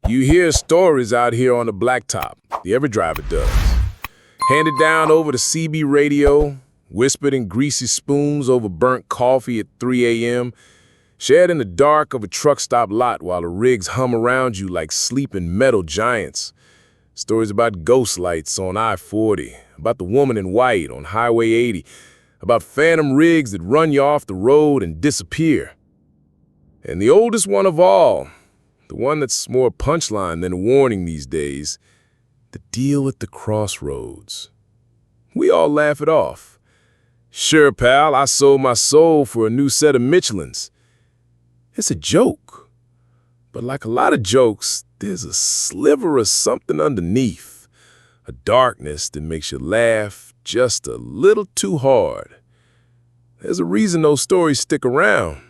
You hear stories out here on the blacktop. Every driver does. Handed down over the CB radio, whispered in greasy spoons over burnt coffee at 3 a.m., shared in the dark of a truck stop lot while the rigs hum around you like sleeping metal giants. Stories about ghost lights on I-40, about the woman in white on Highway 80, about phantom rigs that run you off the road and disappear. And the oldest one of all, the one that's more punchline than a warning these days, the deal at the Crossroads. We all laugh it off. Sure, pal, I sold my soul for a new set of Michelins. It's a joke. But like a lot of jokes, there's a sliver of something underneath, a darkness that makes you laugh just a little too hard. There's a reason those stories stick around.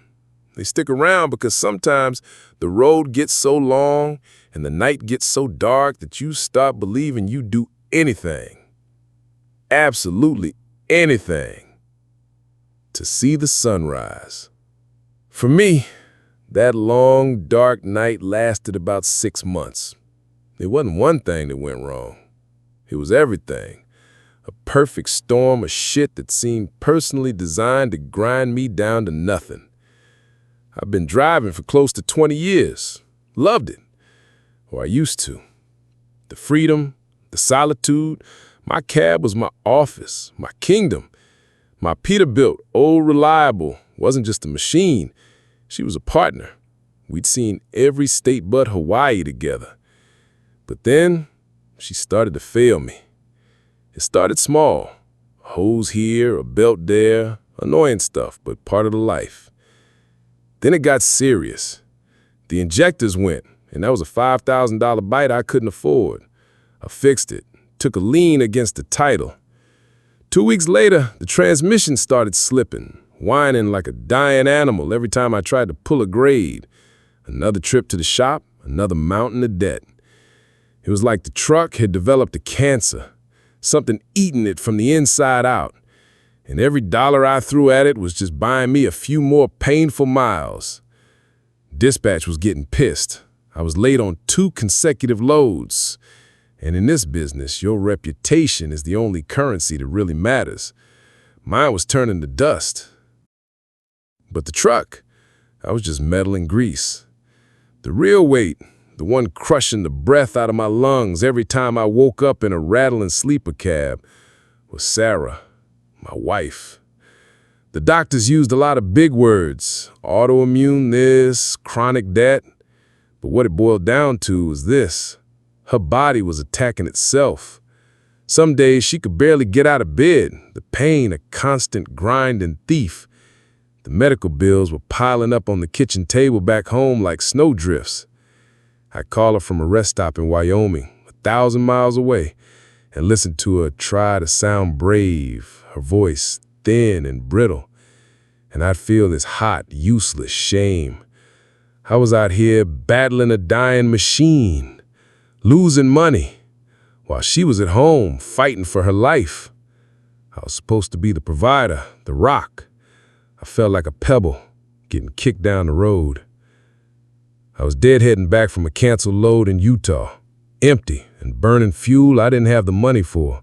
They stick around because sometimes the road gets so long and the night gets so dark that you stop believing you do anything, absolutely anything, to see the sunrise. For me, that long, dark night lasted about 6 months. It wasn't one thing that went wrong. It was everything. A perfect storm of shit that seemed personally designed to grind me down to nothing. I've been driving for close to 20 years. Loved it. Or I used to. The freedom, the solitude. My cab was my office, my kingdom. My Peterbilt, old reliable, wasn't just a machine. She was a partner. We'd seen every state but Hawaii together. But then, she started to fail me. It started small. A hose here, a belt there, annoying stuff, but part of the life. Then it got serious. The injectors went, and that was a $5,000 bite I couldn't afford. I fixed it, took a lien against the title. 2 weeks later, the transmission started slipping, whining like a dying animal every time I tried to pull a grade. Another trip to the shop, another mountain of debt. It was like the truck had developed a cancer, something eating it from the inside out. And every dollar I threw at it was just buying me a few more painful miles. Dispatch was getting pissed. I was late on 2 consecutive loads. And in this business, your reputation is the only currency that really matters. Mine was turning to dust. But the truck, I was just metal and grease. The real weight, the one crushing the breath out of my lungs every time I woke up in a rattling sleeper cab, was Sarah. My wife. The doctors used a lot of big words, autoimmune this, chronic that, but what it boiled down to was this. Her body was attacking itself. Some days she could barely get out of bed, the pain a constant grinding thief. The medical bills were piling up on the kitchen table back home like snowdrifts. I'd call her from a rest stop in Wyoming, 1,000 miles away, and listen to her try to sound brave, her voice thin and brittle. And I'd feel this hot, useless shame. I was out here battling a dying machine, losing money, while she was at home fighting for her life. I was supposed to be the provider, the rock. I felt like a pebble getting kicked down the road. I was deadheading back from a canceled load in Utah, empty and burning fuel I didn't have the money for.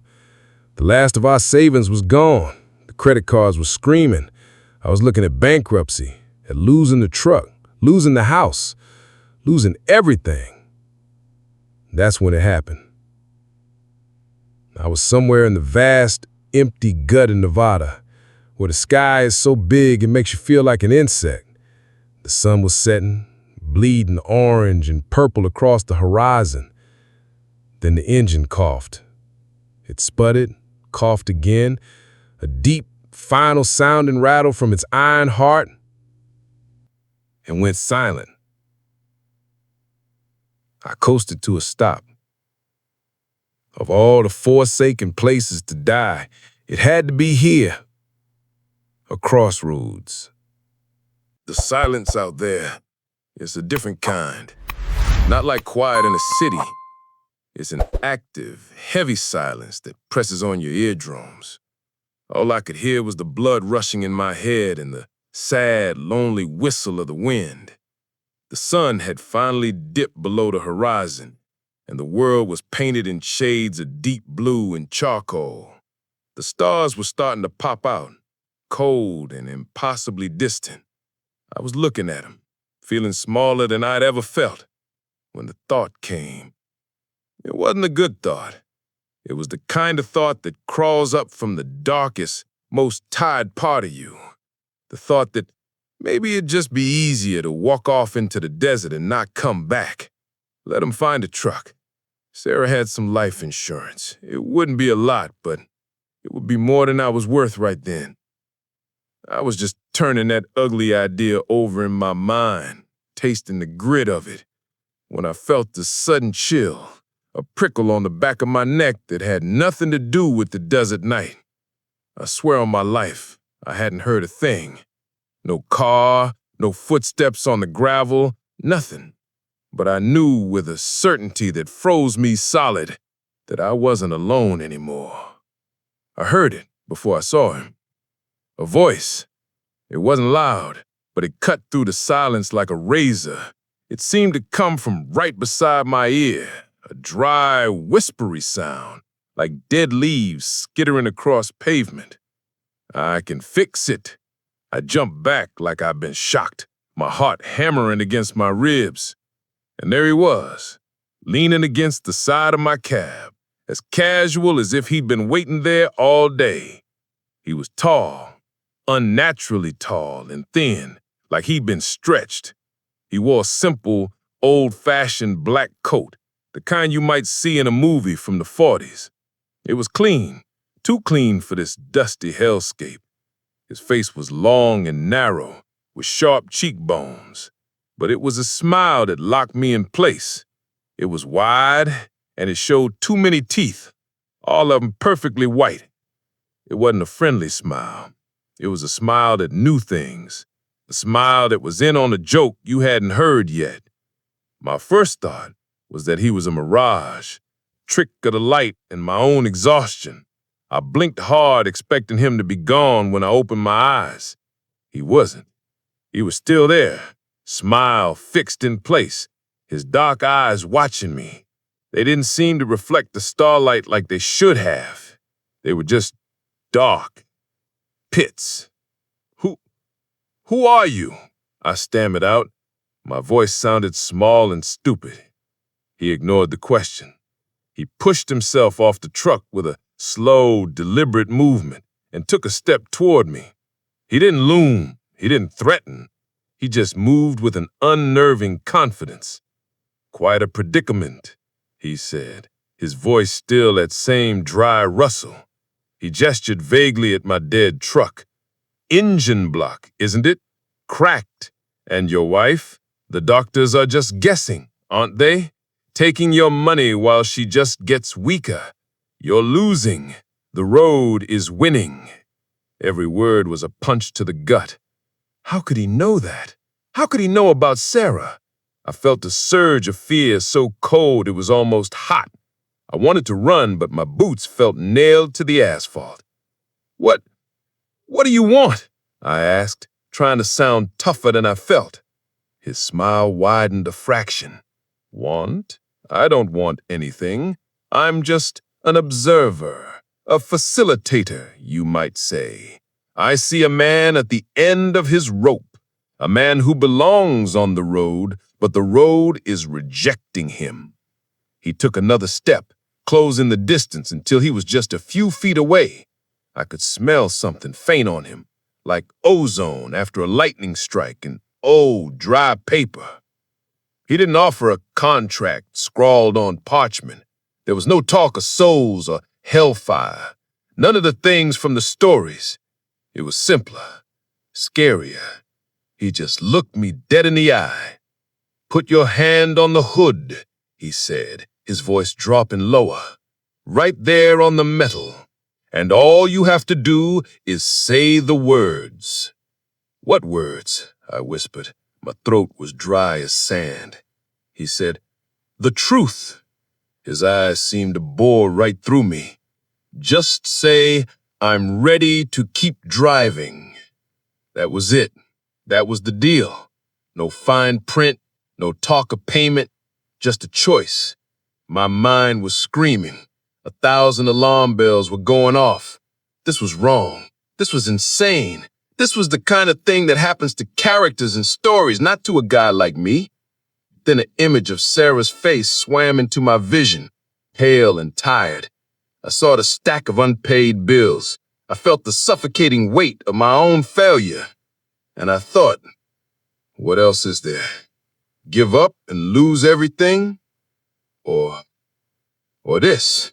The last of our savings was gone. The credit cards were screaming. I was looking at bankruptcy, at losing the truck, losing the house, losing everything. That's when it happened. I was somewhere in the vast, empty gut in Nevada, where the sky is so big it makes you feel like an insect. The sun was setting, bleeding orange and purple across the horizon. Then the engine coughed. It sputtered, coughed again, a deep, final sounding rattle from its iron heart, and went silent. I coasted to a stop. Of all the forsaken places to die, it had to be here, a crossroads. The silence out there is a different kind. Not like quiet in a city. It's an active, heavy silence that presses on your eardrums. All I could hear was the blood rushing in my head and the sad, lonely whistle of the wind. The sun had finally dipped below the horizon, and the world was painted in shades of deep blue and charcoal. The stars were starting to pop out, cold and impossibly distant. I was looking at them, feeling smaller than I'd ever felt, when the thought came. It wasn't a good thought. It was the kind of thought that crawls up from the darkest, most tired part of you. The thought that maybe it'd just be easier to walk off into the desert and not come back. Let him find a truck. Sarah had some life insurance. It wouldn't be a lot, but it would be more than I was worth right then. I was just turning that ugly idea over in my mind, tasting the grit of it, when I felt the sudden chill, a prickle on the back of my neck that had nothing to do with the desert night. I swear on my life, I hadn't heard a thing. No car, no footsteps on the gravel, nothing. But I knew with a certainty that froze me solid that I wasn't alone anymore. I heard it before I saw him. A voice. It wasn't loud, but it cut through the silence like a razor. It seemed to come from right beside my ear, a dry, whispery sound, like dead leaves skittering across pavement. I can fix it. I jumped back like I'd been shocked, my heart hammering against my ribs. And there he was, leaning against the side of my cab, as casual as if he'd been waiting there all day. He was tall, unnaturally tall and thin, like he'd been stretched. He wore a simple, old-fashioned black coat, the kind you might see in a movie from the 40s. It was clean, too clean for this dusty hellscape. His face was long and narrow, with sharp cheekbones, but it was a smile that locked me in place. It was wide, and it showed too many teeth, all of them perfectly white. It wasn't a friendly smile. It was a smile that knew things, a smile that was in on a joke you hadn't heard yet. My first thought was that he was a mirage, trick of the light and my own exhaustion. I blinked hard, expecting him to be gone when I opened my eyes. He wasn't. He was still there, smile fixed in place, his dark eyes watching me. They didn't seem to reflect the starlight like they should have. They were just dark pits. Who are you? I stammered out. My voice sounded small and stupid. He ignored the question. He pushed himself off the truck with a slow, deliberate movement and took a step toward me. He didn't loom. He didn't threaten. He just moved with an unnerving confidence. Quite a predicament, he said, his voice still that same dry rustle. He gestured vaguely at my dead truck. Engine block, isn't it? Cracked. And your wife? The doctors are just guessing, aren't they? Taking your money while she just gets weaker. You're losing. The road is winning. Every word was a punch to the gut. How could he know that? How could he know about Sarah? I felt a surge of fear so cold it was almost hot. I wanted to run, but my boots felt nailed to the asphalt. What do you want? I asked, trying to sound tougher than I felt. His smile widened a fraction. Want? I don't want anything. I'm just an observer, a facilitator, you might say. I see a man at the end of his rope, a man who belongs on the road, but the road is rejecting him. He took another step, closing the distance until he was just a few feet away. I could smell something faint on him, like ozone after a lightning strike and dry paper. He didn't offer a contract scrawled on parchment. There was no talk of souls or hellfire, none of the things from the stories. It was simpler, scarier. He just looked me dead in the eye. Put your hand on the hood, he said, his voice dropping lower. Right there on the metal. And all you have to do is say the words. What words? I whispered. My throat was dry as sand. He said, the truth. His eyes seemed to bore right through me. Just say, I'm ready to keep driving. That was it. That was the deal. No fine print, No talk of payment, just a choice. My mind was screaming. 1,000 alarm bells were going off. This was wrong. This was insane. This was the kind of thing that happens to characters in stories, not to a guy like me. Then an image of Sarah's face swam into my vision, pale and tired. I saw the stack of unpaid bills. I felt the suffocating weight of my own failure. And I thought, what else is there? Give up and lose everything? Or this?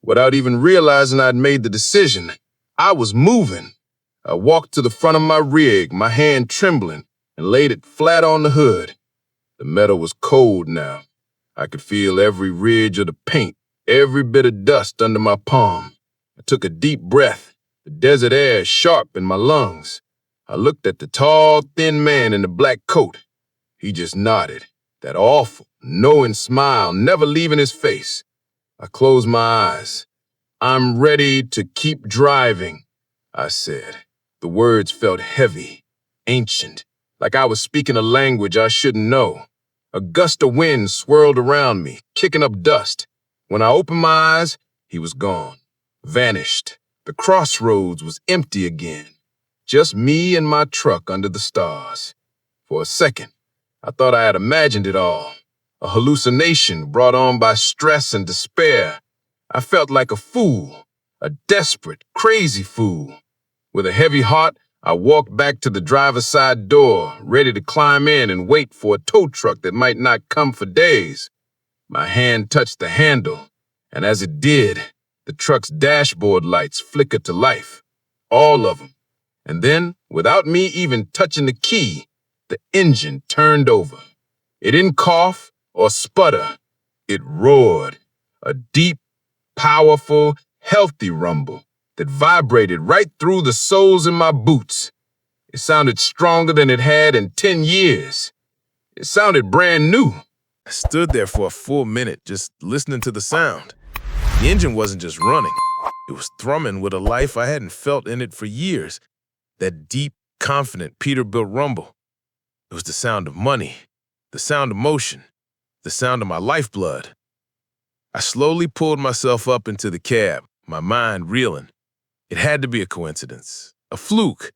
Without even realizing I'd made the decision, I was moving. I walked to the front of my rig, my hand trembling, and laid it flat on the hood. The metal was cold now. I could feel every ridge of the paint, every bit of dust under my palm. I took a deep breath, the desert air sharp in my lungs. I looked at the tall, thin man in the black coat. He just nodded, that awful, knowing smile never leaving his face. I closed my eyes. "I'm ready to keep driving," I said. The words felt heavy, ancient, like I was speaking a language I shouldn't know. A gust of wind swirled around me, kicking up dust. When I opened my eyes, he was gone, vanished. The Crossroads was empty again. Just me and my truck under the stars. For a second, I thought I had imagined it all. A hallucination brought on by stress and despair. I felt like a fool, a desperate, crazy fool. With a heavy heart, I walked back to the driver's side door, ready to climb in and wait for a tow truck that might not come for days. My hand touched the handle, and as it did, the truck's dashboard lights flickered to life. All of them. And then, without me even touching the key, the engine turned over. It didn't cough or sputter. It roared, a deep, powerful, healthy rumble that vibrated right through the soles in my boots. It sounded stronger than it had in 10 years. It sounded brand new. I stood there for a full minute, just listening to the sound. The engine wasn't just running. It was thrumming with a life I hadn't felt in it for years. That deep, confident, Peterbilt rumble. It was the sound of money, the sound of motion, the sound of my lifeblood. I slowly pulled myself up into the cab, my mind reeling. It had to be a coincidence, a fluke.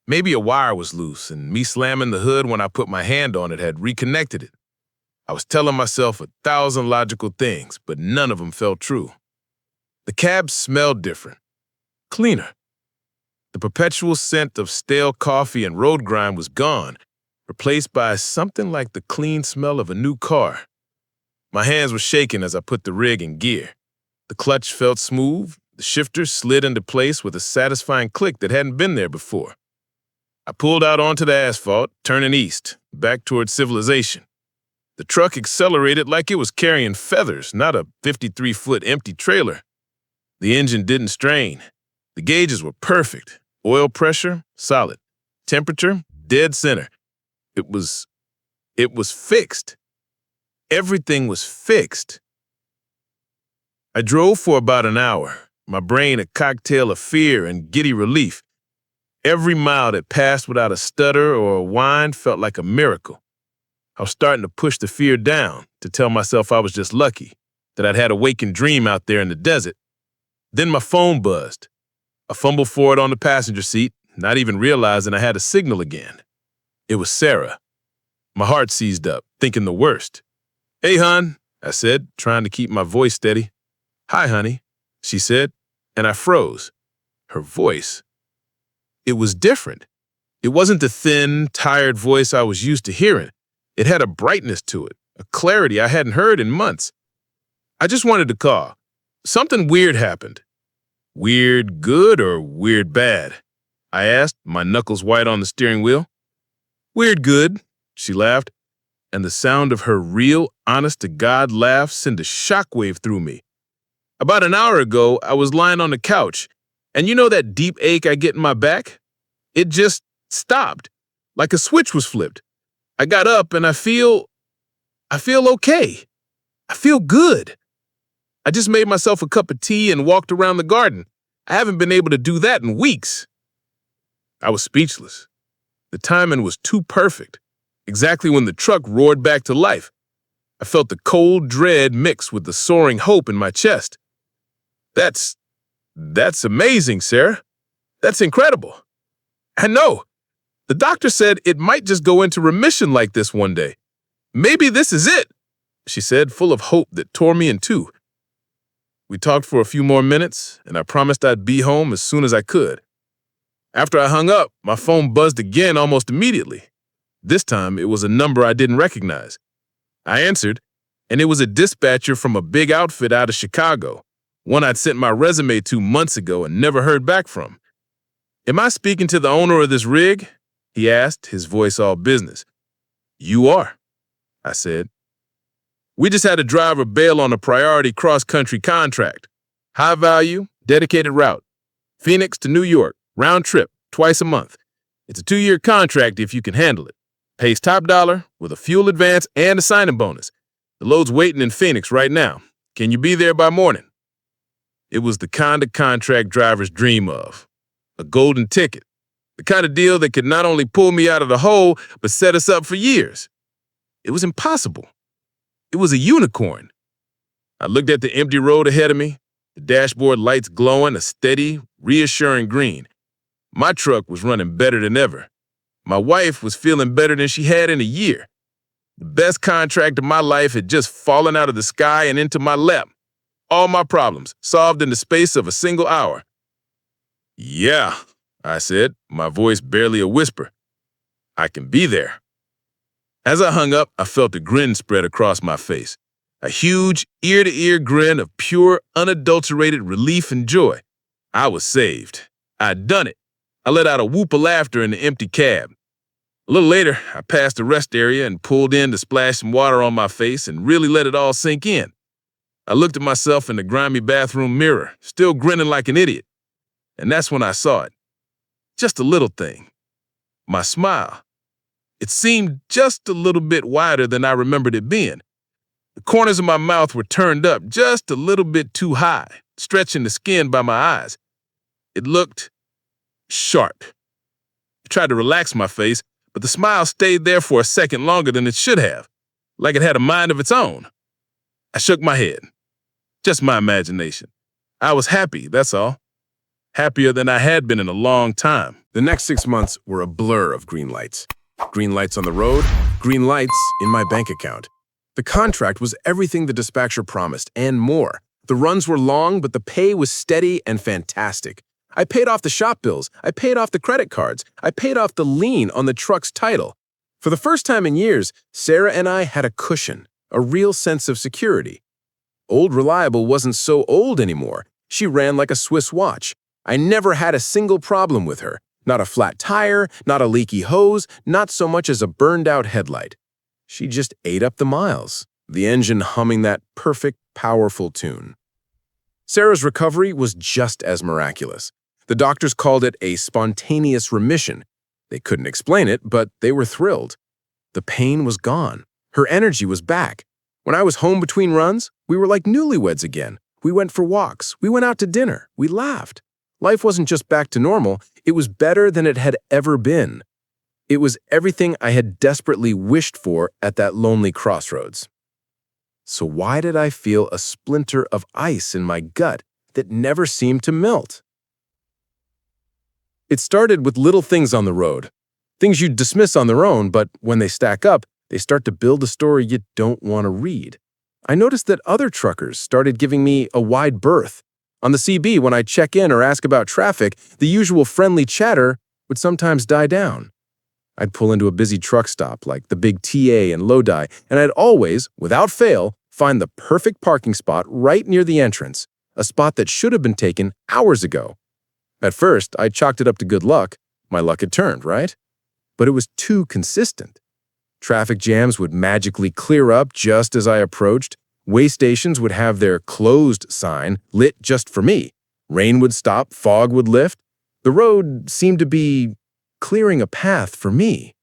Maybe a wire was loose, and me slamming the hood when I put my hand on it had reconnected it. I was telling myself 1,000 logical things, but none of them felt true. The cab smelled different, cleaner. The perpetual scent of stale coffee and road grime was gone, replaced by something like the clean smell of a new car. My hands were shaking as I put the rig in gear. The clutch felt smooth, the shifter slid into place with a satisfying click that hadn't been there before. I pulled out onto the asphalt, turning east, back towards civilization. The truck accelerated like it was carrying feathers, not a 53-foot empty trailer. The engine didn't strain. The gauges were perfect. Oil pressure, solid. Temperature, dead center. It was fixed. Everything was fixed. I drove for about an hour, my brain a cocktail of fear and giddy relief. Every mile that passed without a stutter or a whine felt like a miracle. I was starting to push the fear down, to tell myself I was just lucky, that I'd had a waking dream out there in the desert. Then my phone buzzed. I fumbled for it on the passenger seat, not even realizing I had a signal again. It was Sarah. My heart seized up, thinking the worst. "Hey, hon," I said, trying to keep my voice steady. "Hi, honey," she said, and I froze. Her voice. It was different. It wasn't the thin, tired voice I was used to hearing. It had a brightness to it, a clarity I hadn't heard in months. "I just wanted to call. Something weird happened." "Weird good or weird bad?" I asked, my knuckles white on the steering wheel. "Weird good," she laughed, and the sound of her real, honest-to-God laugh sent a shockwave through me. "About an hour ago, I was lying on the couch, and you know that deep ache I get in my back? It just stopped, like a switch was flipped. I got up and I feel okay. I feel good. I just made myself a cup of tea and walked around the garden. I haven't been able to do that in weeks." I was speechless. The timing was too perfect. exactly when the truck roared back to life. I felt the cold dread mix with the soaring hope in my chest. That's amazing, Sarah. That's incredible. And no, the doctor said it might just go into remission like this one day. Maybe this is it, she said, full of hope that tore me in two. We talked for a few more minutes, and I promised I'd be home as soon as I could. After I hung up, my phone buzzed again almost immediately. This time, it was a number I didn't recognize. I answered, and it was a dispatcher from a big outfit out of Chicago, one I'd sent my resume to months ago and never heard back from. "Am I speaking to the owner of this rig?" he asked, his voice all business. "You are," I said. "We just had a driver bail on a priority cross-country contract. High value, dedicated route. Phoenix to New York, round trip, twice a month. It's a 2-year contract if you can handle it. Pays top dollar with a fuel advance and a signing bonus. The load's waiting in Phoenix right now. Can you be there by morning?" It was the kind of contract drivers dream of. A golden ticket. The kind of deal that could not only pull me out of the hole, but set us up for years. It was impossible. It was a unicorn. I looked at the empty road ahead of me, the dashboard lights glowing a steady, reassuring green. My truck was running better than ever. My wife was feeling better than she had in a year. The best contract of my life had just fallen out of the sky and into my lap. All my problems solved in the space of a single hour. "Yeah," I said, my voice barely a whisper. "I can be there." As I hung up, I felt a grin spread across my face. A huge, ear-to-ear grin of pure, unadulterated relief and joy. I was saved. I'd done it. I let out a whoop of laughter in the empty cab. A little later, I passed the rest area and pulled in to splash some water on my face and really let it all sink in. I looked at myself in the grimy bathroom mirror, still grinning like an idiot. And that's when I saw it. Just a little thing. My smile. It seemed just a little bit wider than I remembered it being. The corners of my mouth were turned up just a little bit too high, stretching the skin by my eyes. It looked sharp. I tried to relax my face, but the smile stayed there for a second longer than it should have, like it had a mind of its own. I shook my head. Just my imagination. I was happy, that's all. Happier than I had been in a long time. The next 6 months were a blur of green lights. Green lights on the road, green lights in my bank account. The contract was everything the dispatcher promised and more. The runs were long, but the pay was steady and fantastic. I paid off the shop bills. I paid off the credit cards. I paid off the lien on the truck's title. For the first time in years, Sarah and I had a cushion, a real sense of security. Old Reliable wasn't so old anymore. She ran like a Swiss watch. I never had a single problem with her. Not a flat tire, not a leaky hose, not so much as a burned-out headlight. She just ate up the miles, the engine humming that perfect, powerful tune. Sarah's recovery was just as miraculous. The doctors called it a spontaneous remission. They couldn't explain it, but they were thrilled. The pain was gone. Her energy was back. When I was home between runs, we were like newlyweds again. We went for walks. We went out to dinner. We laughed. Life wasn't just back to normal. It was better than it had ever been. It was everything I had desperately wished for at that lonely crossroads. So why did I feel a splinter of ice in my gut that never seemed to melt? It started with little things on the road. Things you'd dismiss on their own, but when they stack up, they start to build a story you don't want to read. I noticed that other truckers started giving me a wide berth. On the CB, when I check in or ask about traffic, the usual friendly chatter would sometimes die down. I'd pull into a busy truck stop like the big TA in Lodi, and I'd always, without fail, find the perfect parking spot right near the entrance, a spot that should have been taken hours ago. At first, I chalked it up to good luck. My luck had turned, right? But it was too consistent. Traffic jams would magically clear up just as I approached. Way stations would have their closed sign lit just for me. Rain would stop, fog would lift. The road seemed to be clearing a path for me.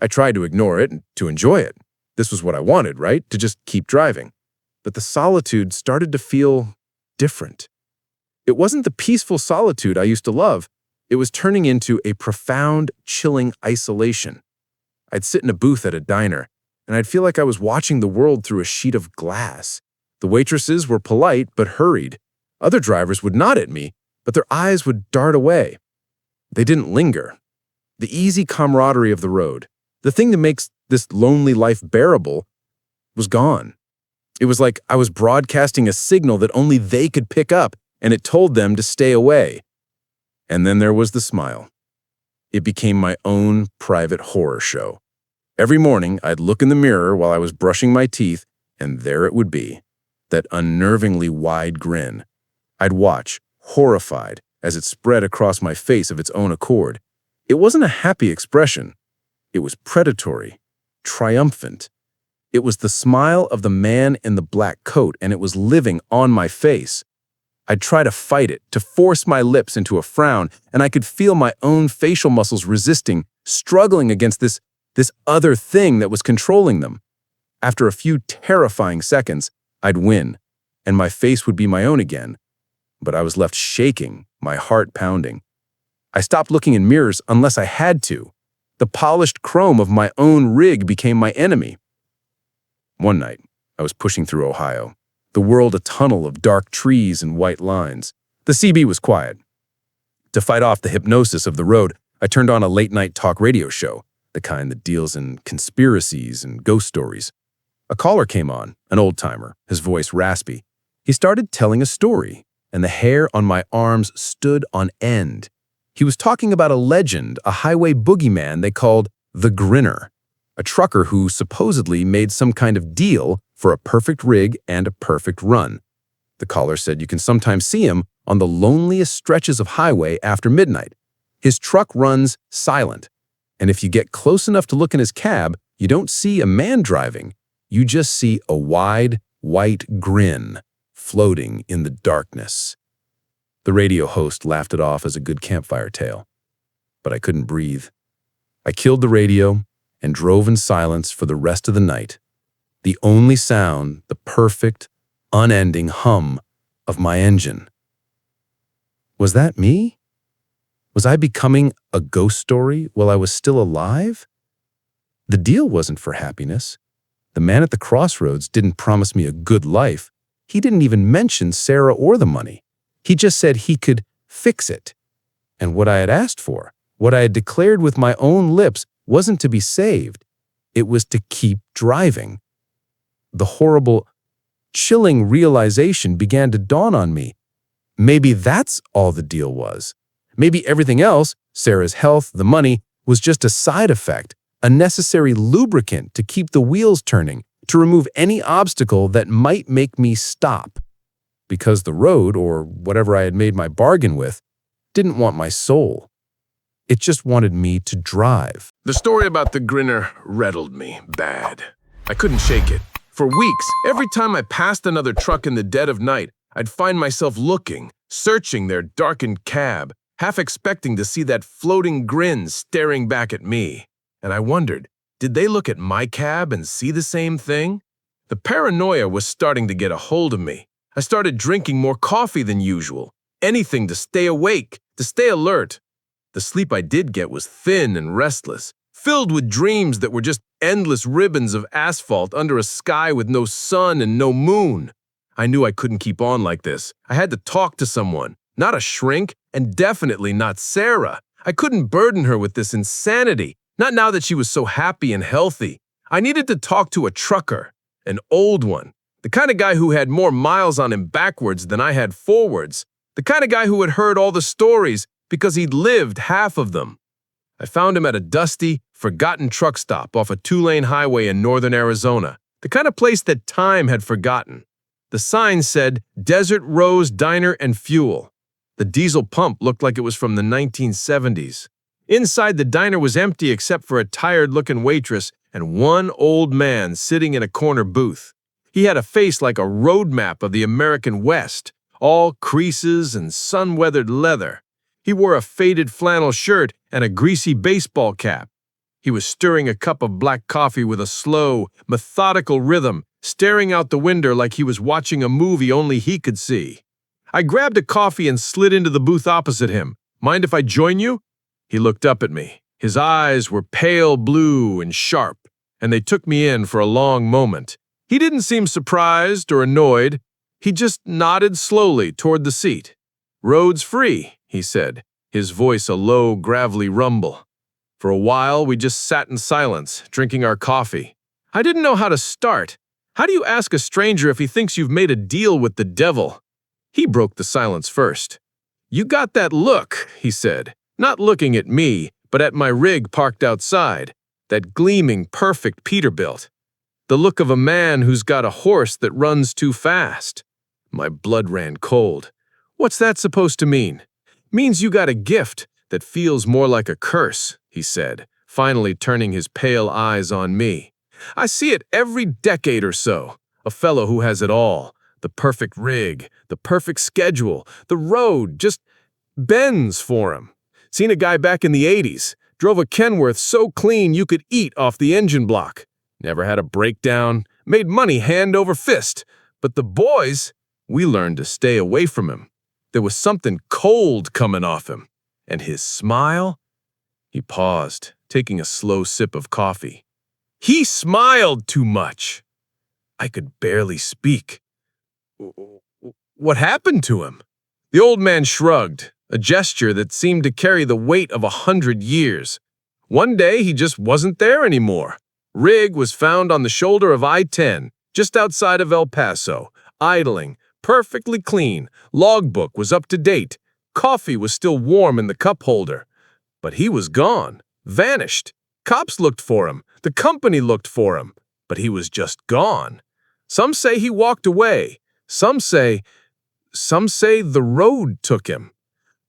I tried to ignore it and to enjoy it. This was what I wanted, right? To just keep driving. But the solitude started to feel different. It wasn't the peaceful solitude I used to love. It was turning into a profound, chilling isolation. I'd sit in a booth at a diner, and I'd feel like I was watching the world through a sheet of glass. The waitresses were polite but hurried. Other drivers would nod at me, but their eyes would dart away. They didn't linger. The easy camaraderie of the road, the thing that makes this lonely life bearable, was gone. It was like I was broadcasting a signal that only they could pick up, and it told them to stay away. And then there was the smile. It became my own private horror show. Every morning, I'd look in the mirror while I was brushing my teeth, and there it would be, that unnervingly wide grin. I'd watch, horrified, as it spread across my face of its own accord. It wasn't a happy expression. It was predatory, triumphant. It was the smile of the man in the black coat, and it was living on my face. I'd try to fight it, to force my lips into a frown, and I could feel my own facial muscles resisting, struggling against this other thing that was controlling them. After a few terrifying seconds, I'd win, and my face would be my own again. But I was left shaking, my heart pounding. I stopped looking in mirrors unless I had to. The polished chrome of my own rig became my enemy. One night, I was pushing through Ohio, the world a tunnel of dark trees and white lines. The CB was quiet. To fight off the hypnosis of the road, I turned on a late-night talk radio show, the kind that deals in conspiracies and ghost stories. A caller came on, an old-timer, his voice raspy. He started telling a story, and the hair on my arms stood on end. He was talking about a legend, a highway boogeyman they called the Grinner, a trucker who supposedly made some kind of deal for a perfect rig and a perfect run. The caller said you can sometimes see him on the loneliest stretches of highway after midnight. His truck runs silent, and if you get close enough to look in his cab, you don't see a man driving. You just see a wide, white grin floating in the darkness. The radio host laughed it off as a good campfire tale, but I couldn't breathe. I killed the radio and drove in silence for the rest of the night. The only sound, the perfect, unending hum of my engine. Was that me? Was I becoming a ghost story while I was still alive? The deal wasn't for happiness. The man at the Crossroads didn't promise me a good life. He didn't even mention Sarah or the money. He just said he could fix it. And what I had asked for, what I had declared with my own lips, wasn't to be saved. It was to keep driving. The horrible, chilling realization began to dawn on me. Maybe that's all the deal was. Maybe everything else, Sarah's health, the money, was just a side effect, a necessary lubricant to keep the wheels turning, to remove any obstacle that might make me stop. Because the road, or whatever I had made my bargain with, didn't want my soul. It just wanted me to drive. The story about the Grinner rattled me bad. I couldn't shake it. For weeks, every time I passed another truck in the dead of night, I'd find myself looking, searching their darkened cab, half expecting to see that floating grin staring back at me. And I wondered, did they look at my cab and see the same thing? The paranoia was starting to get a hold of me. I started drinking more coffee than usual, anything to stay awake, to stay alert. The sleep I did get was thin and restless, filled with dreams that were just endless ribbons of asphalt under a sky with no sun and no moon. I knew I couldn't keep on like this. I had to talk to someone, not a shrink, and definitely not Sarah. I couldn't burden her with this insanity, not now that she was so happy and healthy. I needed to talk to a trucker, an old one, the kind of guy who had more miles on him backwards than I had forwards, the kind of guy who had heard all the stories because he'd lived half of them. I found him at a dusty, forgotten truck stop off a 2-lane highway in northern Arizona, the kind of place that time had forgotten. The sign said, Desert Rose Diner and Fuel. The diesel pump looked like it was from the 1970s. Inside, the diner was empty except for a tired-looking waitress and one old man sitting in a corner booth. He had a face like a road map of the American West, all creases and sun-weathered leather. He wore a faded flannel shirt and a greasy baseball cap. He was stirring a cup of black coffee with a slow, methodical rhythm, staring out the window like he was watching a movie only he could see. I grabbed a coffee and slid into the booth opposite him. Mind if I join you? He looked up at me, His eyes were pale blue and sharp, and they took me in for a long moment. He didn't seem surprised or annoyed. He just nodded slowly toward the seat. "Road's free," he said, his voice a low, gravelly rumble. For a while, we just sat in silence, drinking our coffee. I didn't know how to start. How do you ask a stranger if he thinks you've made a deal with the devil? He broke the silence first. "You got that look," he said, not looking at me, but at my rig parked outside, that gleaming, perfect Peterbilt. The look of a man who's got a horse that runs too fast. My blood ran cold. "What's that supposed to mean?" "Means you got a gift that feels more like a curse," he said, finally turning his pale eyes on me. "I see it every decade or so. A fellow who has it all. The perfect rig, the perfect schedule, the road just bends for him. Seen a guy back in the 80s, drove a Kenworth so clean you could eat off the engine block. Never had a breakdown, made money hand over fist. But the boys, we learned to stay away from him. There was something cold coming off him. And his smile?" He paused, taking a slow sip of coffee. "He smiled too much." I could barely speak. "What happened to him?" The old man shrugged, a gesture that seemed to carry the weight of 100 years. "One day he just wasn't there anymore. Rig was found on the shoulder of I-10, just outside of El Paso, idling, perfectly clean. Logbook was up to date. Coffee was still warm in the cup holder. But he was gone, vanished. Cops looked for him. The company looked for him. But he was just gone. Some say he walked away. Some say the road took him."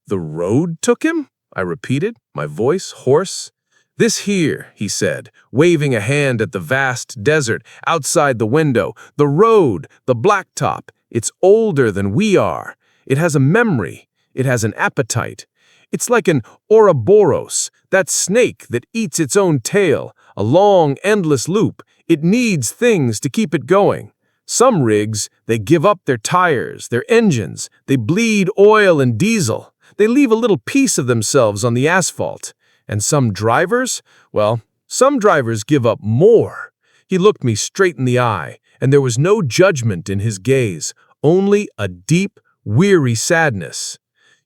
"The road took him?" I repeated, my voice hoarse. "This here," he said, waving a hand at the vast desert outside the window. "The road, the blacktop. It's older than we are. It has a memory. It has an appetite. It's like an Ouroboros, that snake that eats its own tail, a long, endless loop. It needs things to keep it going. Some rigs, they give up their tires, their engines. They bleed oil and diesel. They leave a little piece of themselves on the asphalt. And some drivers, well, some drivers give up more." He looked me straight in the eye, and there was no judgment in his gaze, only a deep, weary sadness.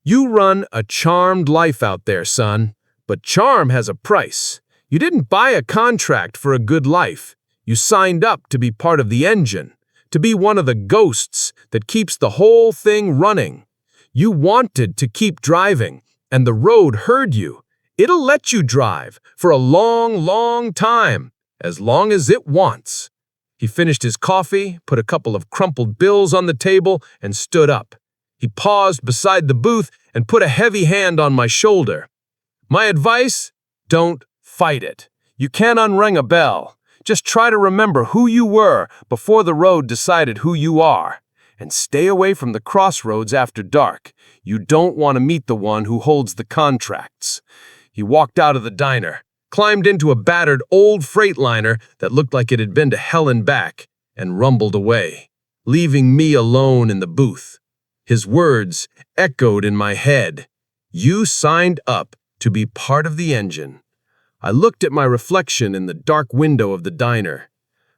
"You run a charmed life out there, son, but charm has a price. You didn't buy a contract for a good life. You signed up to be part of the engine, to be one of the ghosts that keeps the whole thing running. You wanted to keep driving, and the road heard you. It'll let you drive for a long, long time, as long as it wants." He finished his coffee, put a couple of crumpled bills on the table, and stood up. He paused beside the booth and put a heavy hand on my shoulder. "My advice? Don't fight it. You can't unring a bell. Just try to remember who you were before the road decided who you are. And stay away from the crossroads after dark. You don't want to meet the one who holds the contracts." He walked out of the diner, climbed into a battered old freightliner that looked like it had been to hell and back, and rumbled away, leaving me alone in the booth. His words echoed in my head. "You signed up to be part of the engine." I looked at my reflection in the dark window of the diner.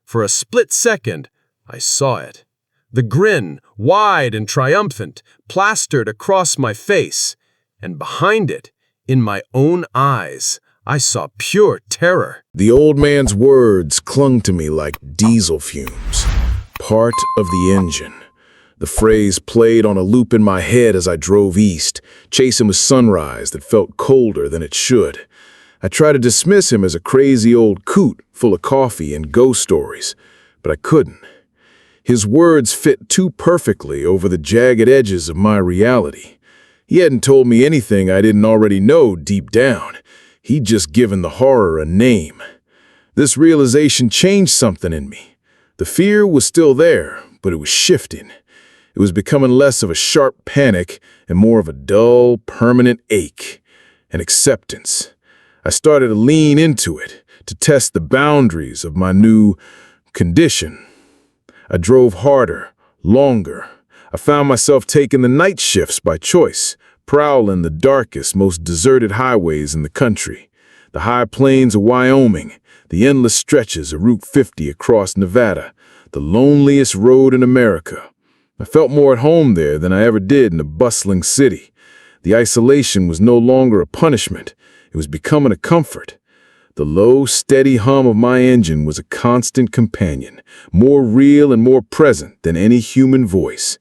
For a split second, I saw it. The grin, wide and triumphant, plastered across my face, and behind it, in my own eyes, I saw pure terror. The old man's words clung to me like diesel fumes. Part of the engine. The phrase played on a loop in my head as I drove east, chasing a sunrise that felt colder than it should. I tried to dismiss him as a crazy old coot full of coffee and ghost stories, but I couldn't. His words fit too perfectly over the jagged edges of my reality. He hadn't told me anything I didn't already know deep down. He'd just given the horror a name. This realization changed something in me. The fear was still there, but it was shifting. It was becoming less of a sharp panic and more of a dull, permanent ache, an acceptance. I started to lean into it, to test the boundaries of my new condition. I drove harder, longer. I found myself taking the night shifts by choice, prowling the darkest, most deserted highways in the country. the high plains of Wyoming, the endless stretches of Route 50 across Nevada, the loneliest road in America. I felt more at home there than I ever did in a bustling city. The isolation was no longer a punishment. It was becoming a comfort. The low, steady hum of my engine was a constant companion, more real and more present than any human voice.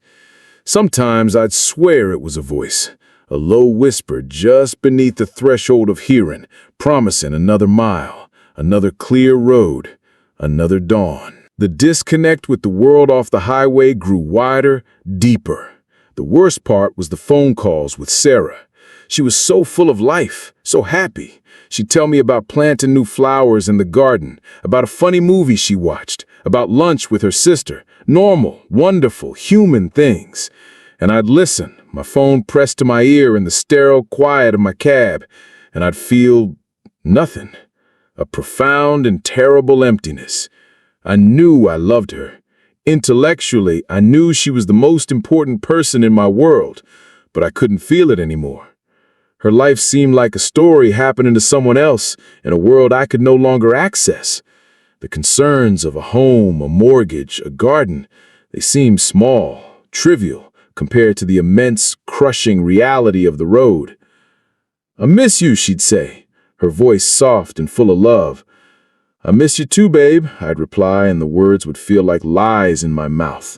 Sometimes I'd swear it was a voice, a low whisper just beneath the threshold of hearing, promising another mile, another clear road, another dawn. The disconnect with the world off the highway grew wider, deeper. The worst part was the phone calls with Sarah. She was so full of life, so happy. She'd tell me about planting new flowers in the garden, about a funny movie she watched, about lunch with her sister, normal, wonderful, human things. And I'd listen, my phone pressed to my ear in the sterile quiet of my cab, and I'd feel nothing, a profound and terrible emptiness. I knew I loved her. Intellectually, I knew she was the most important person in my world, but I couldn't feel it anymore. Her life seemed like a story happening to someone else in a world I could no longer access. The concerns of a home, a mortgage, a garden, they seemed small, trivial, compared to the immense, crushing reality of the road. "I miss you," she'd say, her voice soft and full of love. "I miss you too, babe," I'd reply, and the words would feel like lies in my mouth.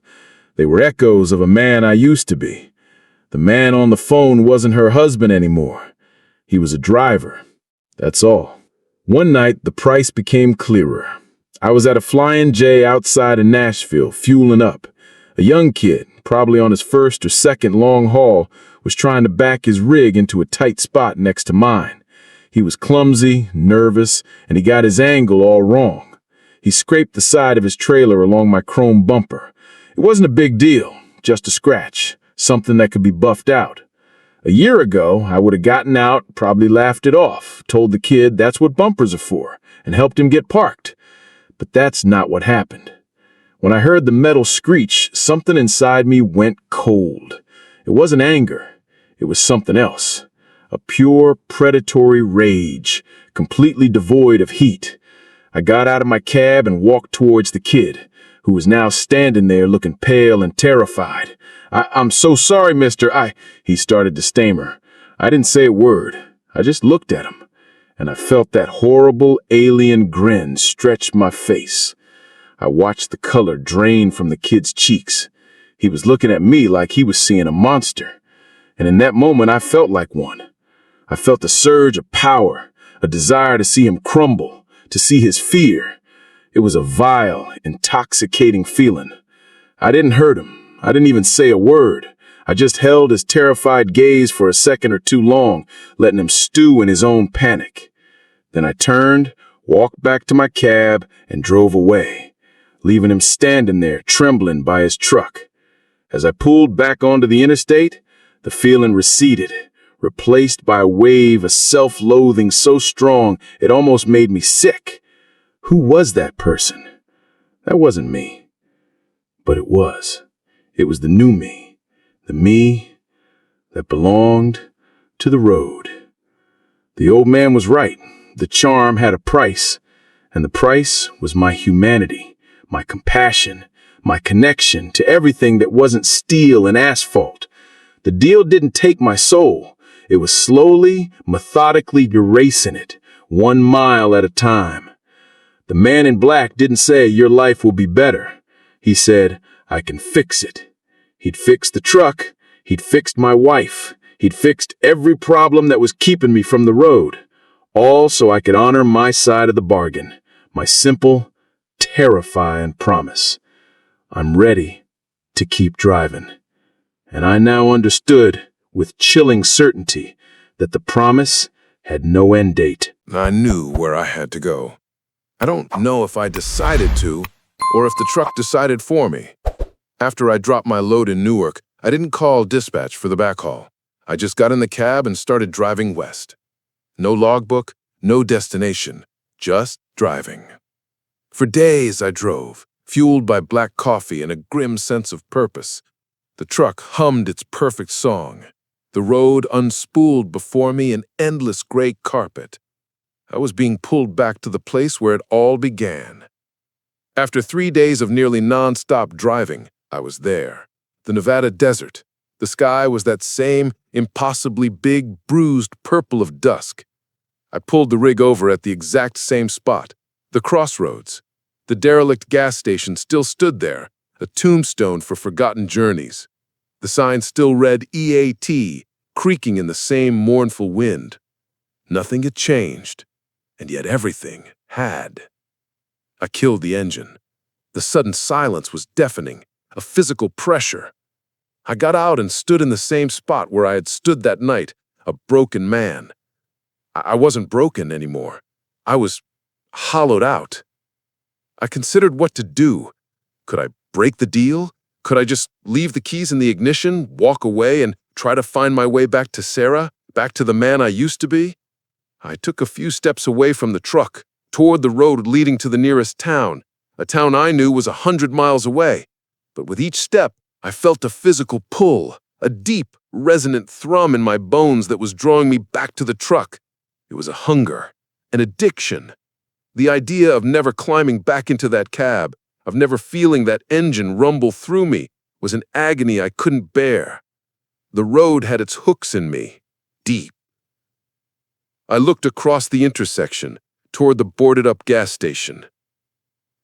They were echoes of a man I used to be. The man on the phone wasn't her husband anymore. He was a driver. That's all. One night, the price became clearer. I was at a Flying J outside of Nashville, fueling up. A young kid, probably on his first or second long haul, was trying to back his rig into a tight spot next to mine. He was clumsy, nervous, and he got his angle all wrong. He scraped the side of his trailer along my chrome bumper. It wasn't a big deal, just a scratch, something that could be buffed out. A year ago, I would have gotten out, probably laughed it off, told the kid that's what bumpers are for, and helped him get parked. But that's not what happened. When I heard the metal screech, something inside me went cold. It wasn't anger. It was something else. A pure, predatory rage, completely devoid of heat. I got out of my cab and walked towards the kid, who was now standing there looking pale and terrified. I'm so sorry, mister. He started to stammer. I didn't say a word. I just looked at him, and I felt that horrible alien grin stretch my face. I watched the color drain from the kid's cheeks. He was looking at me like he was seeing a monster, and in that moment I felt like one. I felt a surge of power, a desire to see him crumble, to see his fear. It was a vile, intoxicating feeling. I didn't hurt him. I didn't even say a word. I just held his terrified gaze for a second or two long, letting him stew in his own panic. Then I turned, walked back to my cab, and drove away, leaving him standing there, trembling by his truck. As I pulled back onto the interstate, the feeling receded, replaced by a wave of self-loathing so strong it almost made me sick. Who was that person? That wasn't me. But it was. It was the new me. The me that belonged to the road. The old man was right. The charm had a price, and the price was my humanity, my compassion, my connection to everything that wasn't steel and asphalt. The deal didn't take my soul. It was slowly, methodically erasing it, 1 mile at a time. The man in black didn't say, "Your life will be better." He said, "I can fix it." He'd fixed the truck. He'd fixed my wife. He'd fixed every problem that was keeping me from the road. All so I could honor my side of the bargain, my simple, terrifying promise. I'm ready to keep driving. And I now understood with chilling certainty that the promise had no end date. I knew where I had to go. I don't know if I decided to, or if the truck decided for me. After I dropped my load in Newark, I didn't call dispatch for the backhaul. I just got in the cab and started driving west. No logbook, no destination, just driving. For days I drove, fueled by black coffee and a grim sense of purpose. The truck hummed its perfect song. The road unspooled before me an endless gray carpet. I was being pulled back to the place where it all began. After 3 days of nearly non-stop driving, I was there. The Nevada desert. The sky was that same impossibly big, bruised purple of dusk. I pulled the rig over at the exact same spot, the Crossroads. The derelict gas station still stood there, a tombstone for forgotten journeys. The sign still read EAT, creaking in the same mournful wind. Nothing had changed, and yet everything had. I killed the engine. The sudden silence was deafening, a physical pressure. I got out and stood in the same spot where I had stood that night, a broken man. I wasn't broken anymore. I was hollowed out. I considered what to do. Could I break the deal? Could I just leave the keys in the ignition, walk away, and try to find my way back to Sarah, back to the man I used to be? I took a few steps away from the truck, toward the road leading to the nearest town, a town I knew was 100 miles away. But with each step, I felt a physical pull, a deep, resonant thrum in my bones that was drawing me back to the truck. It was a hunger, an addiction. The idea of never climbing back into that cab, of never feeling that engine rumble through me, was an agony I couldn't bear. The road had its hooks in me, deep. I looked across the intersection, toward the boarded-up gas station.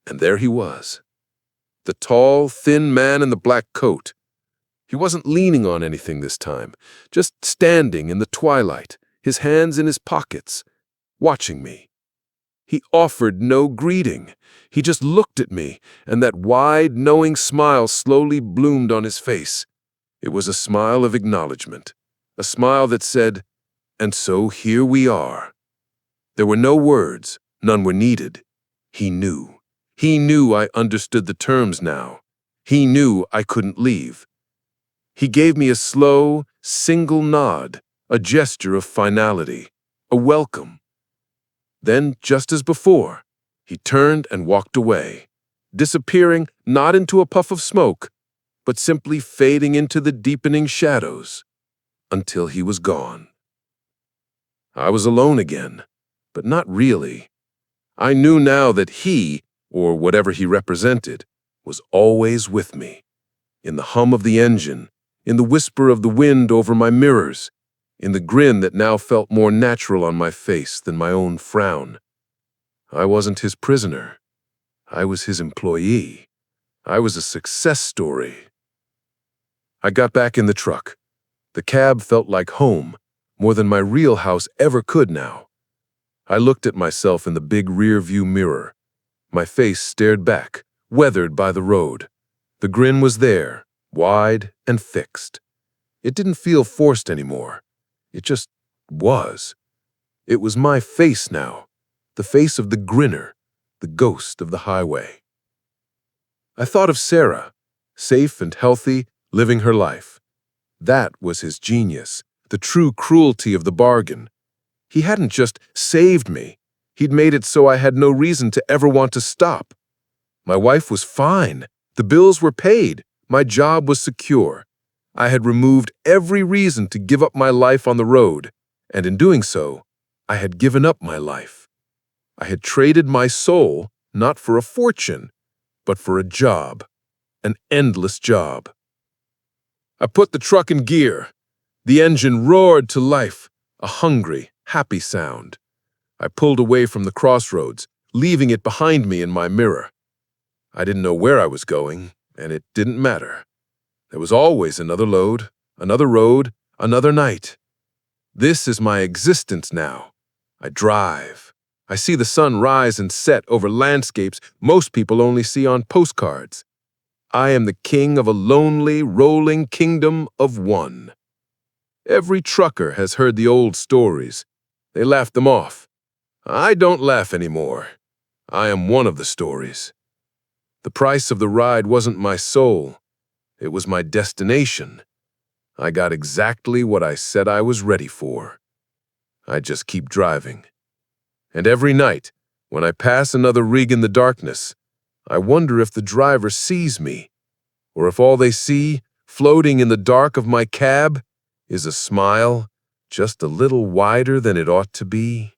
And there he was. The tall, thin man in the black coat. He wasn't leaning on anything this time, just standing in the twilight, his hands in his pockets, watching me. He offered no greeting. He just looked at me, and that wide, knowing smile slowly bloomed on his face. It was a smile of acknowledgement, a smile that said, "And so here we are." There were no words, none were needed. He knew. He knew I understood the terms now. He knew I couldn't leave. He gave me a slow, single nod, a gesture of finality, a welcome. Then, just as before, he turned and walked away, disappearing not into a puff of smoke, but simply fading into the deepening shadows, until he was gone. I was alone again, but not really. I knew now that he, or whatever he represented, was always with me, in the hum of the engine, in the whisper of the wind over my mirrors, in the grin that now felt more natural on my face than my own frown. I wasn't his prisoner. I was his employee. I was a success story. I got back in the truck. The cab felt like home, more than my real house ever could now. I looked at myself in the big rear-view mirror. My face stared back, weathered by the road. The grin was there, wide and fixed. It didn't feel forced anymore. It just was. It was my face now, the face of the Grinner, the ghost of the highway. I thought of Sarah, safe and healthy, living her life. That was his genius, the true cruelty of the bargain. He hadn't just saved me. He'd made it so I had no reason to ever want to stop. My wife was fine. The bills were paid. My job was secure. I had removed every reason to give up my life on the road, and in doing so, I had given up my life. I had traded my soul not for a fortune, but for a job, an endless job. I put the truck in gear. The engine roared to life, a hungry, happy sound. I pulled away from the crossroads, leaving it behind me in my mirror. I didn't know where I was going, and it didn't matter. There was always another load, another road, another night. This is my existence now. I drive. I see the sun rise and set over landscapes most people only see on postcards. I am the king of a lonely, rolling kingdom of one. Every trucker has heard the old stories. They laughed them off. I don't laugh anymore. I am one of the stories. The price of the ride wasn't my soul. It was my destination. I got exactly what I said I was ready for. I just keep driving. And every night, when I pass another rig in the darkness, I wonder if the driver sees me, or if all they see, floating in the dark of my cab, is a smile just a little wider than it ought to be.